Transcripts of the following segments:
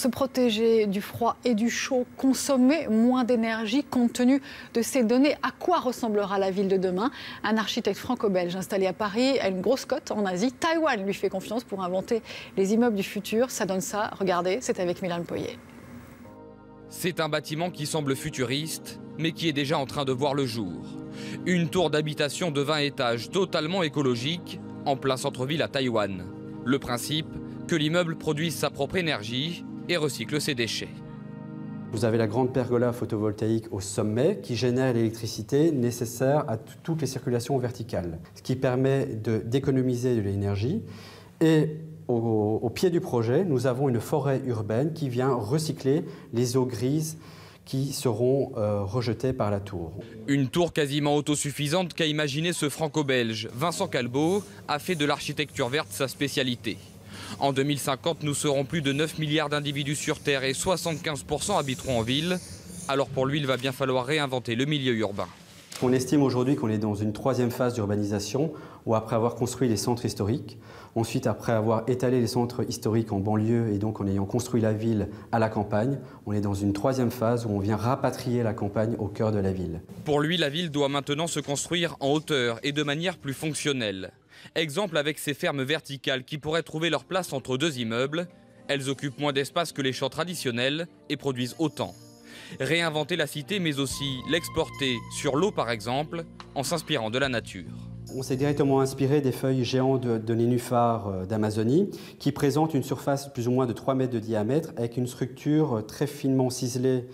se protéger du froid et du chaud, consommer moins d'énergie compte tenu de ces données. À quoi ressemblera la ville de demain? Un architecte franco-belge installé à Paris a une grosse cote en Asie. Taïwan lui fait confiance pour inventer les immeubles du futur. Ça donne ça. Regardez, c'est avec Milan Poyer. C'est un bâtiment qui semble futuriste, mais qui est déjà en train de voir le jour. Une tour d'habitation de 20 étages totalement écologique, en plein centre-ville à Taïwan. Le principe, que l'immeuble produise sa propre énergie et recycle ses déchets. Vous avez la grande pergola photovoltaïque au sommet qui génère l'électricité nécessaire à toutes les circulations verticales, ce qui permet d'économiser de l'énergie. Et au pied du projet, nous avons une forêt urbaine qui vient recycler les eaux grises qui seront rejetées par la tour. Une tour quasiment autosuffisante qu'a imaginé ce franco-belge. Vincent Calbeau a fait de l'architecture verte sa spécialité. En 2050, nous serons plus de 9 milliards d'individus sur Terre et 75% habiteront en ville. Alors pour lui, il va bien falloir réinventer le milieu urbain. On estime aujourd'hui qu'on est dans une troisième phase d'urbanisation où après avoir construit les centres historiques, ensuite après avoir étalé les centres historiques en banlieue et donc en ayant construit la ville à la campagne, on est dans une troisième phase où on vient rapatrier la campagne au cœur de la ville. Pour lui, la ville doit maintenant se construire en hauteur et de manière plus fonctionnelle. Exemple avec ces fermes verticales qui pourraient trouver leur place entre deux immeubles. Elles occupent moins d'espace que les champs traditionnels et produisent autant. Réinventer la cité mais aussi l'exporter sur l'eau par exemple, en s'inspirant de la nature. On s'est directement inspiré des feuilles géantes de nénuphars d'Amazonie qui présentent une surface plus ou moins de 3 mètres de diamètre avec une structure très finement ciselée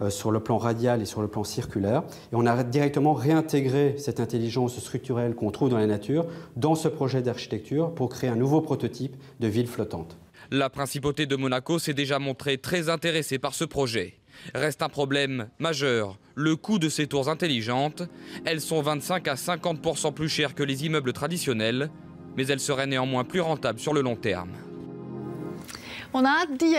sur le plan radial et sur le plan circulaire. Et on a directement réintégré cette intelligence structurelle qu'on trouve dans la nature dans ce projet d'architecture pour créer un nouveau prototype de ville flottante. La principauté de Monaco s'est déjà montrée très intéressée par ce projet. Reste un problème majeur, le coût de ces tours intelligentes. Elles sont 25 à 50% plus chères que les immeubles traditionnels, mais elles seraient néanmoins plus rentables sur le long terme. On a hâte d'y aller.